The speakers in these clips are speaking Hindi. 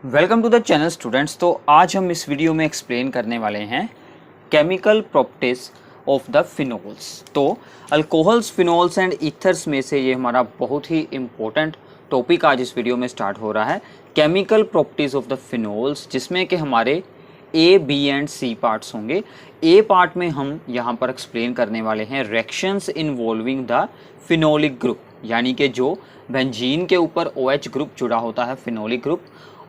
Welcome to the channel students. तो आज हम इस वीडियो में एक्सप्लेन करने वाले हैं chemical properties of the phenols. तो अल्कोहल्स, फिनोल्स एंड ईथर्स में से ये हमारा बहुत ही इम्पोर्टेंट टॉपिक आज इस वीडियो में स्टार्ट हो रहा है, chemical properties of the phenols, जिसमें कि हमारे ए, बी एंड सी पार्ट्स होंगे। ए पार्ट में हम यहाँ पर एक्सप्लेन करने वाले हैं reactions involving the phenolic group, यानी कि जो बेंजीन के ऊपर OH ग्रुप जुड़ा होता है, फिनोलिक ग्रुप,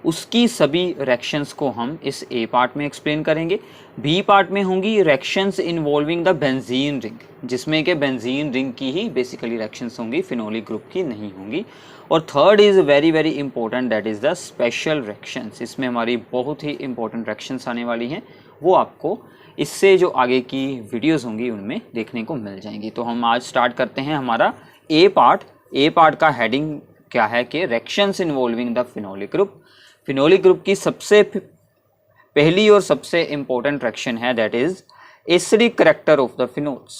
उसकी सभी रिएक्शंस को हम इस ए पार्ट में एक्सप्लेन करेंगे। बी पार्ट में होंगी reactions involving the benzene ring, जिसमें कि बेंजीन रिंग की ही बेसिकली रिएक्शंस होंगी, फिनोलिक ग्रुप की नहीं होंगी। और third is very very important, that is the special reactions. इसमें हमारी बहुत ही इंपॉर्टेंट रिएक्शंस आने वाली हैं, वो आपको इससे जो आगे की वीडियोज़ होंगी उनमें देखने को मिल जाएंगी। तो हम आज स्टार्ट करते हैं हमारा ए पार्ट। ए पार्ट का हेडिंग क्या है कि reactions involving the phenolic group. Phenolic group की सबसे पहली और सबसे इंपॉर्टेंट रिएक्शन है that is acidic character of the phenols.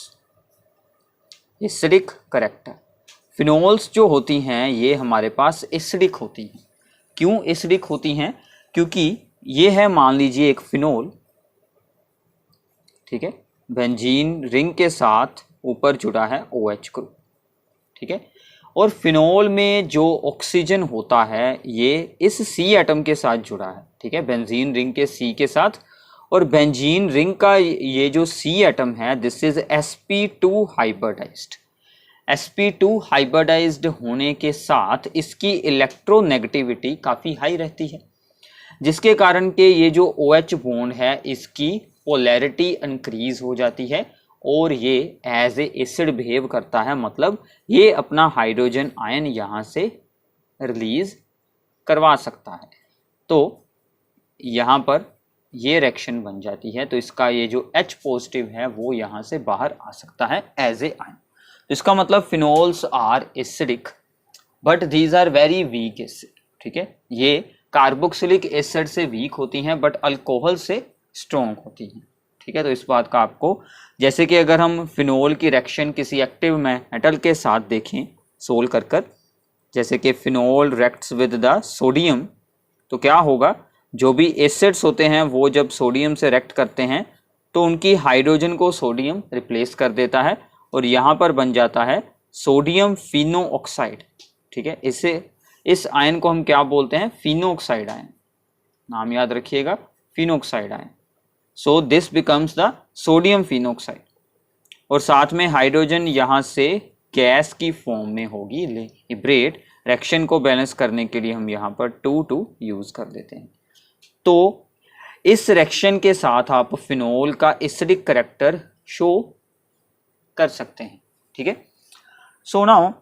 Acidic character, phenols जो होती हैं ये हमारे पास एसिडिक होती हैं। क्यों एसिडिक होती हैं? क्योंकि ये है, मान लीजिए एक फिनोल, ठीक है, बेंजीन रिंग के साथ ऊपर जुड़ा है OH ग्रुप, ठीक है, और फिनोल में जो ऑक्सीजन होता है ये इस C एटम के साथ जुड़ा है, ठीक है, बेंजीन रिंग के C के साथ। और बेंजीन रिंग का ये जो C एटम है, this is sp2 hybridized. sp2 hybridized होने के साथ इसकी इलेक्ट्रोनेगेटिविटी काफ़ी हाई रहती है, जिसके कारण के ये जो OH बॉन्ड है इसकी पोलैरिटी इंक्रीज हो जाती है और ये एज ए एसिड बिहेव करता है, मतलब ये अपना हाइड्रोजन आयन यहाँ से रिलीज करवा सकता है। तो यहाँ पर ये रिएक्शन बन जाती है, तो इसका ये जो H पॉजिटिव है वो यहाँ से बाहर आ सकता है एज ए आयन। तो इसका मतलब phenols are acidic but these are very weak acid, ठीक है, ये कार्बोक्सिलिक एसिड से वीक होती हैं बट अल्कोहल से स्ट्रॉन्ग होती हैं, ठीक है। तो इस बात का आपको, जैसे कि अगर हम फिनोल की रिएक्शन किसी एक्टिव मेटल के साथ देखें सोल्व कर कर, जैसे कि phenol reacts with the sodium, तो क्या होगा, जो भी एसिड्स होते हैं वो जब सोडियम से रिएक्ट करते हैं तो उनकी हाइड्रोजन को सोडियम रिप्लेस कर देता है और यहाँ पर बन जाता है सोडियम फिनो ऑक्साइड, ठीक है। इस आयन को हम क्या बोलते हैं? फिनो ऑक्साइड आयन, नाम याद रखिएगा, Fino oxide ion. So this becomes the sodium phenoxide और साथ में हाइड्रोजन यहाँ से गैस की फॉर्म में होगी लिबरेट। रिएक्शन को बैलेंस करने के लिए हम यहाँ पर 2 यूज कर देते हैं। तो इस रिएक्शन के साथ आप फिनोल का एसिडिक करैक्टर शो कर सकते हैं, ठीक है। सो नाउ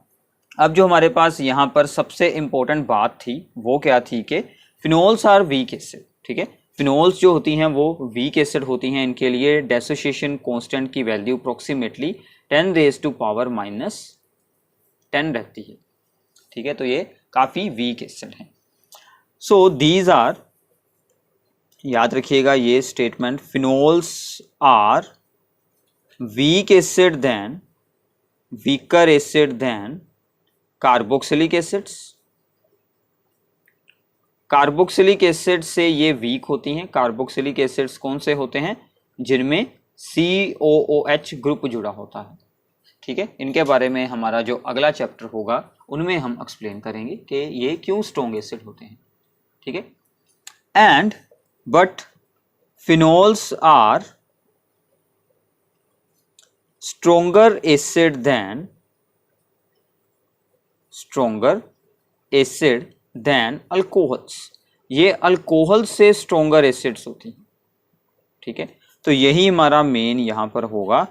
अब जो हमारे पास यहाँ पर सबसे इंपॉर्टेंट बात थी वो क्या थी कि फिनोल्स आर वीक एसिड, ठीक है। फिनोल्स जो होती हैं वो वीक एसिड होती हैं, इनके लिए डेसोसिएशन कांस्टेंट की वैल्यू अप्रोक्सीमेटली 10⁻⁻10 रहती है, ठीक है। तो ये काफ़ी वीक एसिड हैं। सो दीज आर, याद रखिएगा ये statement, phenols are weak acid then, weaker acid than carboxylic acids. Carboxylic acid से ये वीक होती हैं। कार्बोक्सिलिक एसिड्स कौन से होते हैं? जिनमें COOH ग्रुप जुड़ा होता है, ठीक है। इनके बारे में हमारा जो अगला चैप्टर होगा उनमें हम एक्सप्लेन करेंगे कि ये क्यों स्ट्रॉन्ग एसिड होते हैं, ठीक है। And but phenols are stronger acid than alcohols. ये अल्कोहल से स्ट्रोंगर एसिड्स होती हैं, ठीक है। तो यही हमारा मेन यहाँ पर होगा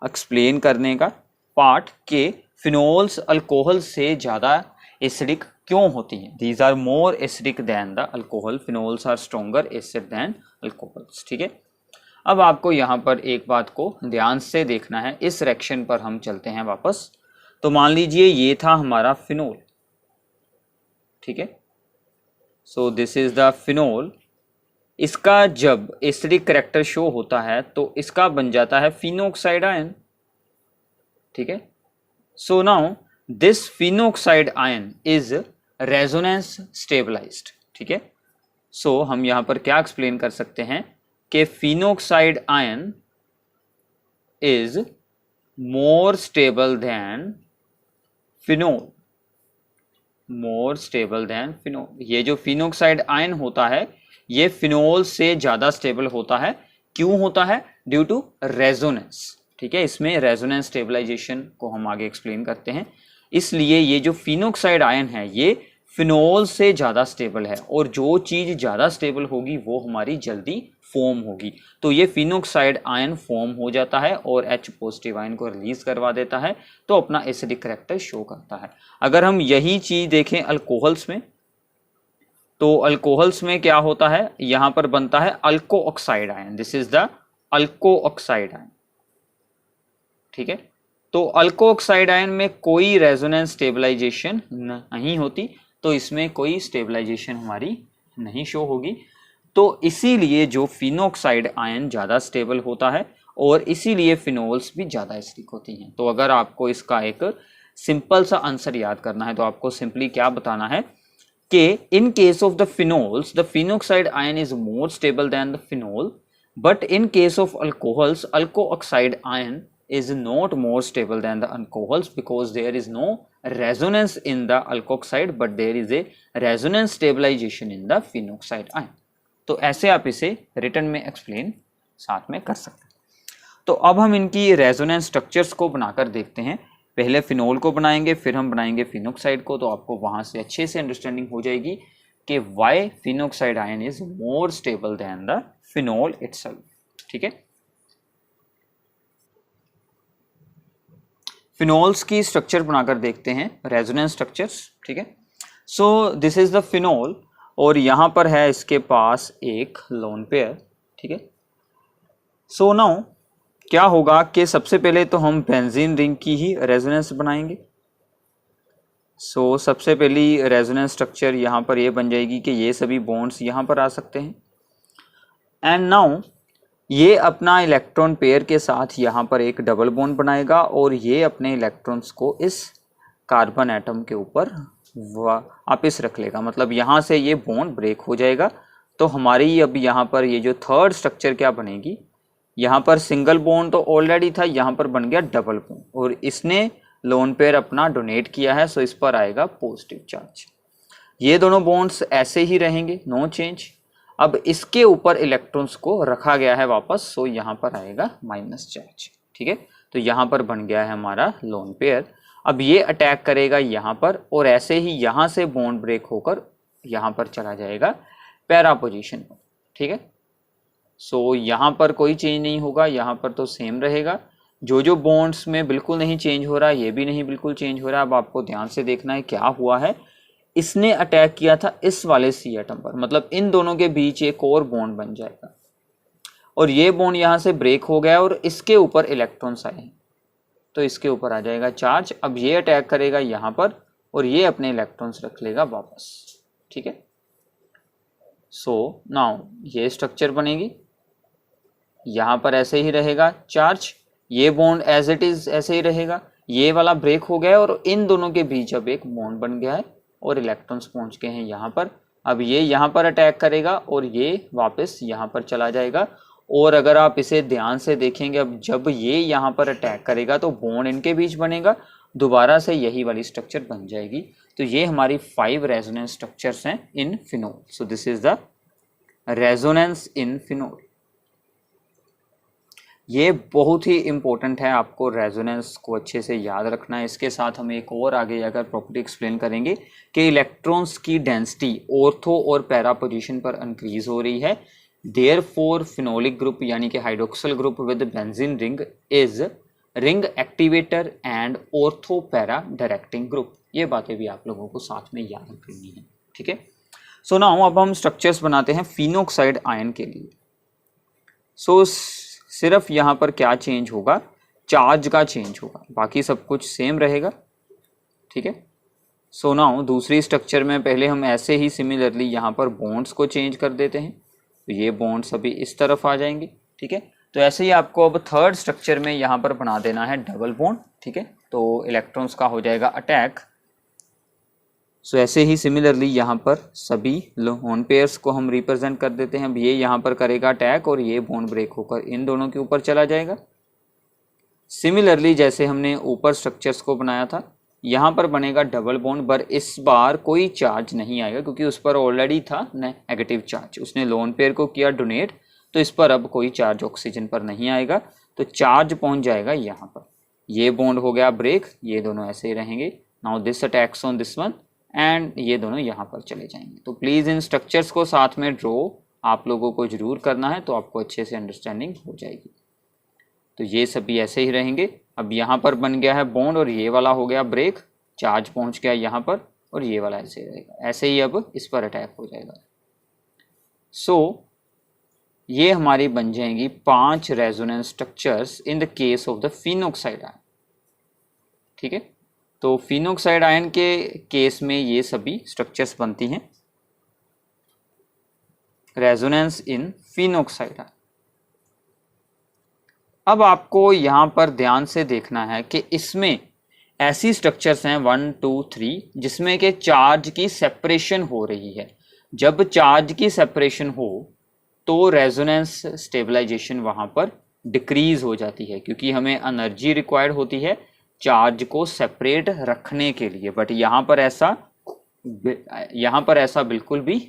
एक्सप्लेन करने का पार्ट के फिनोल्स अल्कोहल से ज़्यादा एसिडिक क्यों होती हैं। These are more acidic than the alcohol, phenols are stronger acid than alcohols, ठीक है। अब आपको यहाँ पर एक बात को ध्यान से देखना है, इस रिएक्शन पर हम चलते हैं वापस। तो मान लीजिए ये था हमारा फिनोल, ठीक है। सो दिस इज द फिनोल। इसका जब एसिडिक करैक्टर शो होता है तो इसका बन जाता है फिनोक्साइड आयन, ठीक है। So now this phenoxide ion is resonance stabilized, ठीक है। सो हम यहाँ पर क्या एक्सप्लेन कर सकते हैं कि phenoxide ion is more stable then phenol, more stable then phenol. ये जो फिनोक्साइड आयन होता है ये फिनोल से ज्यादा स्टेबल होता है। क्यों होता है? ड्यू टू रेजोनेंस, ठीक है। इसमें रेजोनेंस स्टेबलाइजेशन को हम आगे एक्सप्लेन करते हैं। इसलिए ये जो फिनोक्साइड आयन है ये फिनोल से ज़्यादा स्टेबल है, और जो चीज़ ज़्यादा स्टेबल होगी वो हमारी जल्दी फॉर्म होगी। तो ये फिनोक्साइड आयन फॉर्म हो जाता है और H पॉजिटिव आयन को रिलीज करवा देता है, तो अपना एसिडिक कैरेक्टर शो करता है। अगर हम यही चीज़ देखें अल्कोहल्स में, तो अल्कोहल्स में क्या होता है, यहां पर बनता है alkoxide ion. This is the alkoxide ion, ठीक है। तो अल्को ऑक्साइड आयन में कोई रेजोनेंस स्टेबलाइजेशन नहीं होती, तो इसमें कोई स्टेबलाइजेशन हमारी नहीं शो होगी। तो इसीलिए जो फिनोक्साइड आयन ज़्यादा स्टेबल होता है और इसीलिए फिनोल्स भी ज़्यादा एसिडिक होती हैं। तो अगर आपको इसका एक सिंपल सा आंसर याद करना है तो आपको सिंपली क्या बताना है कि in case of the phenols the phenoxide ion is more stable than the phenol, but in case of alcohols alkoxide ion is not more stable than the alcohols because there is no resonance in the alkoxide but there is a resonance stabilization in the phenoxide ion। तो ऐसे आप इसे रिटर्न में एक्सप्लेन साथ में कर सकते हैं। तो अब हम इनकी रेजोनेंस स्ट्रक्चर्स को बनाकर देखते हैं। पहले फिनोल को बनाएंगे, फिर हम बनाएंगे फिनोक्साइड को, तो आपको वहां से अच्छे से अंडरस्टैंडिंग हो जाएगी कि why phenoxide ion is more stable than the phenol itself, ठीक है। फिनोल्स की स्ट्रक्चर बनाकर देखते हैं, रेजोनेंस स्ट्रक्चर्स, ठीक है। सो दिस इज द फिनोल और यहां पर है इसके पास एक लोन पेयर, ठीक है। सो नाउ क्या होगा कि सबसे पहले तो हम बेंजीन रिंग की ही रेजोनेंस बनाएंगे। सो सबसे पहली रेजोनेंस स्ट्रक्चर यहां पर ये बन जाएगी कि ये सभी बॉन्ड्स यहां पर आ सकते हैं, एंड नाउ ये अपना इलेक्ट्रॉन पेयर के साथ यहाँ पर एक डबल बॉन्ड बनाएगा और ये अपने इलेक्ट्रॉन्स को इस कार्बन एटम के ऊपर वापस रख लेगा। मतलब यहाँ से ये बॉन्ड ब्रेक हो जाएगा। तो हमारी अब यहाँ पर ये जो थर्ड स्ट्रक्चर क्या बनेगी, यहाँ पर सिंगल बॉन्ड तो ऑलरेडी था, यहाँ पर बन गया डबल बॉन्ड और इसने लोन पेयर अपना डोनेट किया है, सो इस पर आएगा पॉजिटिव चार्ज। ये दोनों बॉन्ड्स ऐसे ही रहेंगे, नो चेंज। अब इसके ऊपर इलेक्ट्रॉन्स को रखा गया है वापस, सो यहाँ पर आएगा माइनस चार्ज, ठीक है। तो यहाँ पर बन गया है हमारा लोन पेयर। अब ये अटैक करेगा यहाँ पर और ऐसे ही यहाँ से बॉन्ड ब्रेक होकर यहाँ पर चला जाएगा पैरा पोजीशन पर, ठीक है। सो यहाँ पर कोई चेंज नहीं होगा, यहाँ पर तो सेम रहेगा। जो बॉन्ड्स में बिल्कुल नहीं चेंज हो रहा, ये भी नहीं बिल्कुल चेंज हो रहा। अब आपको ध्यान से देखना है क्या हुआ है। इसने अटैक किया था इस वाले सी एटम पर, मतलब इन दोनों के बीच एक और बॉन्ड बन जाएगा और ये बॉन्ड यहाँ से ब्रेक हो गया और इसके ऊपर इलेक्ट्रॉन्स आए हैं, तो इसके ऊपर आ जाएगा चार्ज। अब ये अटैक करेगा यहाँ पर और ये अपने इलेक्ट्रॉन्स रख लेगा वापस, ठीक है। सो नाउ ये स्ट्रक्चर बनेगी, यहाँ पर ऐसे ही रहेगा चार्ज, ये बॉन्ड एज इट इज ऐसे ही रहेगा। ये वाला ब्रेक हो गया और इन दोनों के बीच अब एक बॉन्ड बन गया है और इलेक्ट्रॉन्स पहुंच गए हैं यहाँ पर। अब ये यहाँ पर अटैक करेगा और ये वापस यहाँ पर चला जाएगा। और अगर आप इसे ध्यान से देखेंगे, अब जब ये यहाँ पर अटैक करेगा तो बॉन्ड इनके बीच बनेगा, दोबारा से यही वाली स्ट्रक्चर बन जाएगी। तो ये हमारी 5 रेजोनेंस स्ट्रक्चर्स हैं in phenol. So this is the resonance in phenol. ये बहुत ही इंपॉर्टेंट है, आपको रेजोनेंस को अच्छे से याद रखना है। इसके साथ हम एक और आगे जाकर प्रॉपर्टी एक्सप्लेन करेंगे कि इलेक्ट्रॉन्स की डेंसिटी ऑर्थो और पैरा पोजीशन पर इंक्रीज हो रही है। देयरफॉर फिनोलिक ग्रुप यानी कि hydroxyl group with benzene ring is ring activator and ortho para directing group. ये बातें भी आप लोगों को साथ में याद रखनी है, ठीक है। सो नाउ अब हम स्ट्रक्चर्स बनाते हैं फिनोक्साइड आयन के लिए। सो सिर्फ यहाँ पर क्या चेंज होगा, चार्ज का चेंज होगा, बाकी सब कुछ सेम रहेगा, ठीक है। सो नाउ दूसरी स्ट्रक्चर में पहले हम ऐसे ही सिमिलरली यहाँ पर बॉन्ड्स को चेंज कर देते हैं, तो ये बॉन्ड्स अभी इस तरफ आ जाएंगे, ठीक है। तो ऐसे ही आपको अब थर्ड स्ट्रक्चर में यहाँ पर बना देना है डबल बॉन्ड, ठीक है। तो इलेक्ट्रॉन्स का हो जाएगा अटैक। सो ऐसे ही सिमिलरली यहाँ पर सभी लोन पेयर्स को हम रिप्रेजेंट कर देते हैं। अब ये यहाँ पर करेगा अटैक और ये बॉन्ड ब्रेक होकर इन दोनों के ऊपर चला जाएगा। सिमिलरली जैसे हमने ऊपर स्ट्रक्चर्स को बनाया था, यहाँ पर बनेगा डबल बॉन्ड, पर इस बार कोई चार्ज नहीं आएगा क्योंकि उस पर ऑलरेडी था नेगेटिव चार्ज, उसने लोन पेयर को किया डोनेट, तो इस पर अब कोई चार्ज ऑक्सीजन पर नहीं आएगा, तो चार्ज पहुँच जाएगा यहाँ पर। ये बॉन्ड हो गया ब्रेक, ये दोनों ऐसे ही रहेंगे। Now this attacks on this one and ये दोनों यहाँ पर चले जाएंगे। तो प्लीज़ इन स्ट्रक्चर्स को साथ में ड्रॉ आप लोगों को ज़रूर करना है, तो आपको अच्छे से अंडरस्टैंडिंग हो जाएगी। तो ये सभी ऐसे ही रहेंगे। अब यहाँ पर बन गया है बॉन्ड और ये वाला हो गया ब्रेक, चार्ज पहुँच गया यहाँ पर और ये वाला ऐसे ही रहेगा। ऐसे ही अब इस पर अटैक हो जाएगा। सो ये हमारी बन जाएंगी 5 resonance structures in the case of the phenoxide ion. ठीक है, तो फिनोक्साइड आयन के केस में ये सभी स्ट्रक्चर्स बनती हैं, रेजोनेंस इन फिनोक्साइड आयन। अब आपको यहाँ पर ध्यान से देखना है कि इसमें ऐसी स्ट्रक्चर्स हैं 1 2 3 जिसमें कि चार्ज की सेपरेशन हो रही है। जब चार्ज की सेपरेशन हो तो रेजोनेंस स्टेबलाइजेशन वहाँ पर डिक्रीज हो जाती है, क्योंकि हमें एनर्जी रिक्वायर्ड होती है चार्ज को सेपरेट रखने के लिए। बट यहाँ पर ऐसा बिल्कुल भी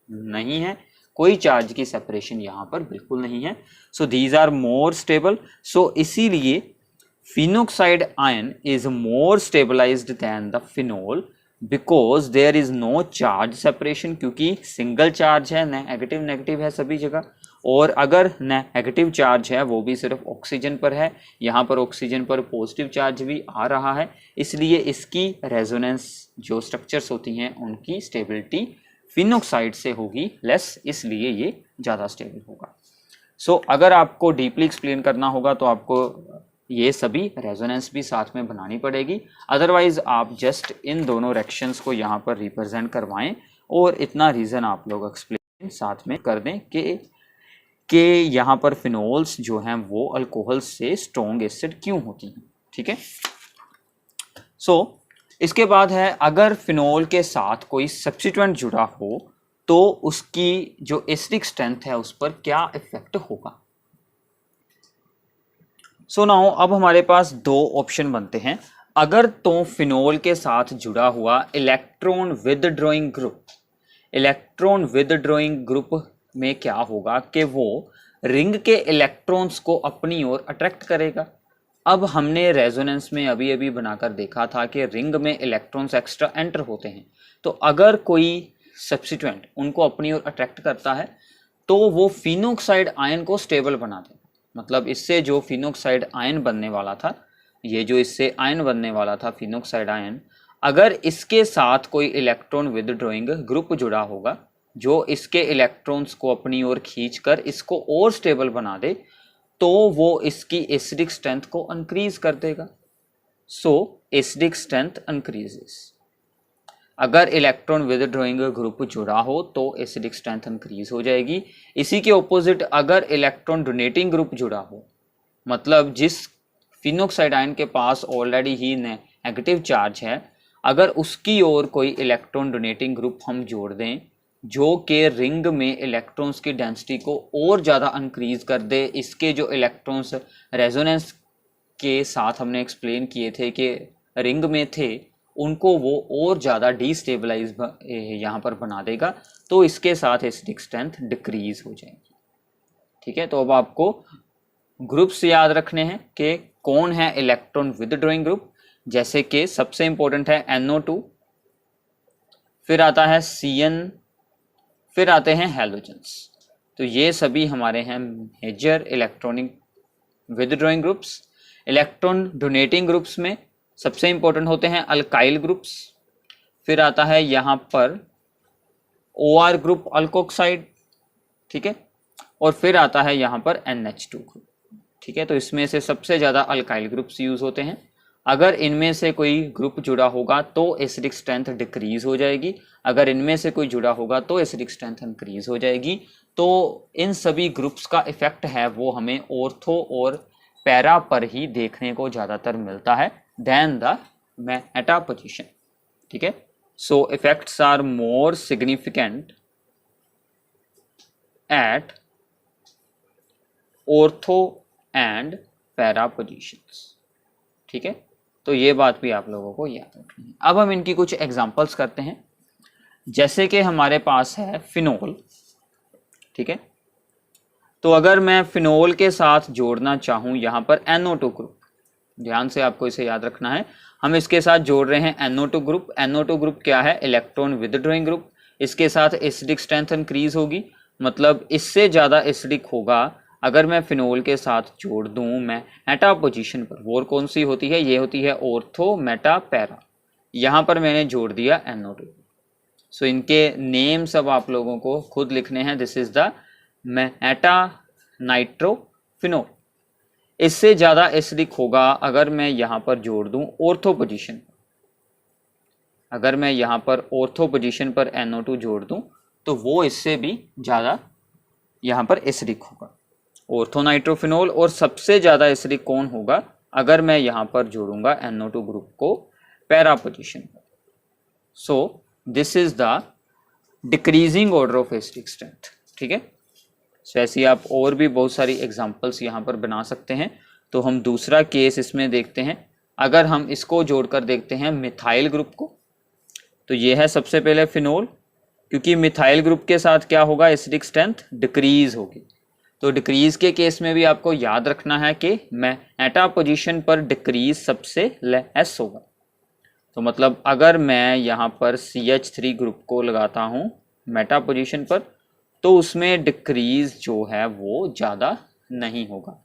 नहीं है, कोई चार्ज की सेपरेशन यहाँ पर बिल्कुल नहीं है। So these are more stable. So इसीलिए phenoxide ion is more stabilised than the phenol because there is no charge separation, क्योंकि सिंगल चार्ज है, नेगेटिव नेगेटिव है सभी जगह, और अगर नेगेटिव चार्ज है वो भी सिर्फ ऑक्सीजन पर है, यहाँ पर ऑक्सीजन पर पॉजिटिव चार्ज भी आ रहा है, इसलिए इसकी रेजोनेंस जो स्ट्रक्चर्स होती हैं उनकी स्टेबिलिटी फिनोक्साइड से होगी लेस, इसलिए ये ज़्यादा स्टेबल होगा। सो अगर आपको डीपली एक्सप्लेन करना होगा तो आपको ये सभी रेजोनेंस भी साथ में बनानी पड़ेगी, अदरवाइज आप जस्ट इन दोनों रिएक्शंस को यहाँ पर रिप्रेजेंट करवाएं और इतना रीज़न आप लोग एक्सप्लेन साथ में कर दें कि यहाँ पर फिनोल्स जो हैं वो अल्कोहल से स्ट्रॉन्ग एसिड क्यों होती हैं। ठीक है, सो इसके बाद है अगर फिनोल के साथ कोई सब्स्टिट्यूएंट जुड़ा हो तो उसकी जो एसिडिक स्ट्रेंथ है उस पर क्या इफेक्ट होगा। सो नाउ अब हमारे पास 2 ऑप्शन बनते हैं। अगर तो फिनोल के साथ जुड़ा हुआ इलेक्ट्रॉन विदड्रॉइंग ग्रुप में क्या होगा कि वो रिंग के इलेक्ट्रॉन्स को अपनी ओर अट्रैक्ट करेगा। अब हमने रेजोनेंस में अभी अभी बनाकर देखा था कि रिंग में इलेक्ट्रॉन्स एक्स्ट्रा एंटर होते हैं, तो अगर कोई सब्स्टिट्यूएंट उनको अपनी ओर अट्रैक्ट करता है तो वो फिनोक्साइड आयन को स्टेबल बना देगा। मतलब इससे जो फिनोक्साइड आयन बनने वाला था, ये जो इससे आयन बनने वाला था फिनोक्साइड आयन, अगर इसके साथ कोई इलेक्ट्रॉन विदड्रॉइंग ग्रुप जुड़ा होगा जो इसके इलेक्ट्रॉन्स को अपनी ओर खींचकर इसको और स्टेबल बना दे, तो वो इसकी एसिडिक स्ट्रेंथ को इंक्रीज कर देगा। So acidic strength increases. अगर इलेक्ट्रॉन विदड्रॉइंग ग्रुप जुड़ा हो तो एसिडिक स्ट्रेंथ इंक्रीज हो जाएगी। इसी के ऑपोजिट अगर इलेक्ट्रॉन डोनेटिंग ग्रुप जुड़ा हो, मतलब जिस फिनोक्साइड आयन के पास ऑलरेडी ही नेगेटिव चार्ज है, अगर उसकी ओर कोई इलेक्ट्रॉन डोनेटिंग ग्रुप हम जोड़ दें जो कि रिंग में इलेक्ट्रॉन्स की डेंसिटी को और ज़्यादा इंक्रीज कर दे, इसके जो इलेक्ट्रॉन्स रेजोनेंस के साथ हमने एक्सप्लेन किए थे कि रिंग में थे, उनको वो और ज़्यादा डिस्टेबलाइज यहाँ पर बना देगा, तो इसके साथ एसिडिक स्ट्रेंथ डिक्रीज हो जाएगी। ठीक है, तो अब आपको ग्रुप्स याद रखने हैं कि कौन है इलेक्ट्रॉन विदड्रॉइंग ग्रुप, जैसे कि सबसे इंपॉर्टेंट है NO2, फिर आता है CN, फिर आते हैं हैलोजेंस। तो ये सभी हमारे हैं major electronic withdrawing groups. Electron donating groups में सबसे इंपॉर्टेंट होते हैं अल्काइल ग्रुप्स, फिर आता है यहाँ पर OR ग्रुप अल्कोक्साइड, ठीक है, और फिर आता है यहाँ पर NH2 ग्रुप। ठीक है, तो इसमें से सबसे ज़्यादा अल्काइल ग्रुप्स यूज़ होते हैं। अगर इनमें से कोई ग्रुप जुड़ा होगा तो एसिडिक स्ट्रेंथ डिक्रीज हो जाएगी, अगर इनमें से कोई जुड़ा होगा तो एसिडिक स्ट्रेंथ इंक्रीज हो जाएगी। तो इन सभी ग्रुप्स का इफेक्ट है वो हमें ऑर्थो और पैरा पर ही देखने को ज़्यादातर मिलता है देन द मेटा पोजीशन। ठीक है, So effects are more significant at ortho and para positions. ठीक है, तो ये बात भी आप लोगों को याद रखनी है। अब हम इनकी कुछ एग्जांपल्स करते हैं। जैसे कि हमारे पास है फिनोल, ठीक है, तो अगर मैं फिनोल के साथ जोड़ना चाहूँ यहाँ पर NO2 ग्रुप, ध्यान से आपको इसे याद रखना है, हम इसके साथ जोड़ रहे हैं NO2 ग्रुप। NO2 ग्रुप क्या है? Electron withdrawing group. इसके साथ एसिडिक स्ट्रेंथ इंक्रीज होगी, मतलब इससे ज़्यादा एसिडिक होगा अगर मैं फिनोल के साथ जोड़ दूं मैं मेटा पोजीशन पर। वो कौन सी होती है? ये होती है ऑर्थो, मेटा, पैरा। यहाँ पर मैंने जोड़ दिया NO2। सो इनके नेम सब आप लोगों को खुद लिखने हैं। This is the Meta nitrophenol. इससे ज़्यादा एसिडिक होगा अगर मैं यहाँ पर जोड़ दूं ऑर्थो पोजीशन पर। अगर मैं यहाँ पर ऑर्थो पोजीशन पर NO2 जोड़ दूं तो वो इससे भी ज़्यादा यहाँ पर एसिडिक होगा, ऑर्थो नाइट्रोफिनोल। और सबसे ज़्यादा एसिडिक कौन होगा? अगर मैं यहाँ पर जोड़ूंगा NO2 ग्रुप को पैरा पोजीशन पर। सो this is the decreasing order of acidic strength, ठीक है। सो ऐसी आप और भी बहुत सारी एग्जांपल्स यहाँ पर बना सकते हैं। तो हम दूसरा केस इसमें देखते हैं। अगर हम इसको जोड़कर देखते हैं मिथाइल ग्रुप को, तो ये है सबसे पहले फिनोल, क्योंकि मिथाइल ग्रुप के साथ क्या होगा? एसिडिक स्ट्रेंथ डिक्रीज होगी। तो डिक्रीज के केस में भी आपको याद रखना है कि मेटा पोजीशन पर डिक्रीज सबसे लेस होगा। तो मतलब अगर मैं यहाँ पर CH3 ग्रुप को लगाता हूँ मेटा पोजीशन पर, तो उसमें डिक्रीज जो है वो ज़्यादा नहीं होगा।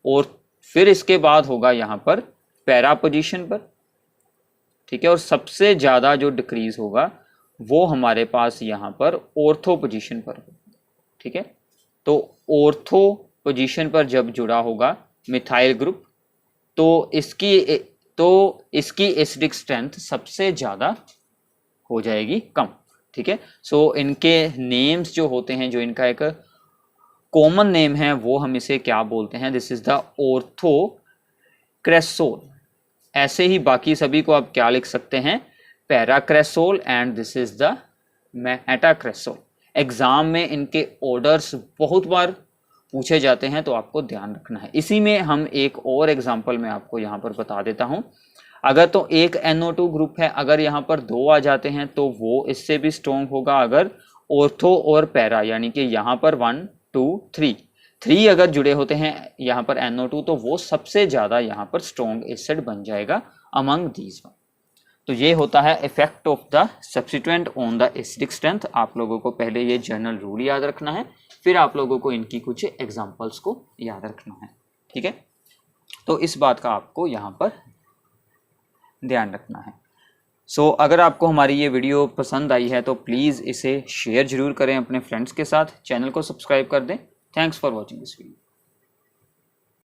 और फिर इसके बाद होगा यहाँ पर पैरा पोजीशन पर, ठीक है। और सबसे ज़्यादा जो डिक्रीज होगा वो हमारे पास यहाँ पर ऑर्थो पोजीशन पर, ठीक है। तो ऑर्थो पोजीशन पर जब जुड़ा होगा मिथाइल ग्रुप, तो इसकी एसिडिक स्ट्रेंथ सबसे ज़्यादा हो जाएगी कम, ठीक है। सो इनके नेम्स जो होते हैं, जो इनका एक कॉमन नेम है, वो हम इसे क्या बोलते हैं? This is the orthocresol. ऐसे ही बाकी सभी को आप क्या लिख सकते हैं? Paracresol and this is the metacresol. Exam में इनके ऑर्डर्स बहुत बार पूछे जाते हैं, तो आपको ध्यान रखना है। इसी में हम एक और एग्जांपल मैं आपको यहाँ पर बता देता हूँ। अगर तो एक NO2 ग्रुप है, अगर यहाँ पर 2 आ जाते हैं तो वो इससे भी स्ट्रॉन्ग होगा। अगर ऑर्थो और पैरा, यानी कि यहाँ पर 1 2 3 अगर जुड़े होते हैं यहाँ पर NO2, तो वो सबसे ज़्यादा यहाँ पर स्ट्रॉन्ग एसिड बन जाएगा अमंग दीज वन। तो ये होता है effect of the substituent on the acidic strength. आप लोगों को पहले ये जनरल रूल याद रखना है, फिर आप लोगों को इनकी कुछ एग्जांपल्स को याद रखना है, ठीक है। तो इस बात का आपको यहाँ पर ध्यान रखना है। सो अगर आपको हमारी ये वीडियो पसंद आई है तो प्लीज़ इसे शेयर ज़रूर करें अपने फ्रेंड्स के साथ, चैनल को सब्सक्राइब कर दें। Thanks for watching this video.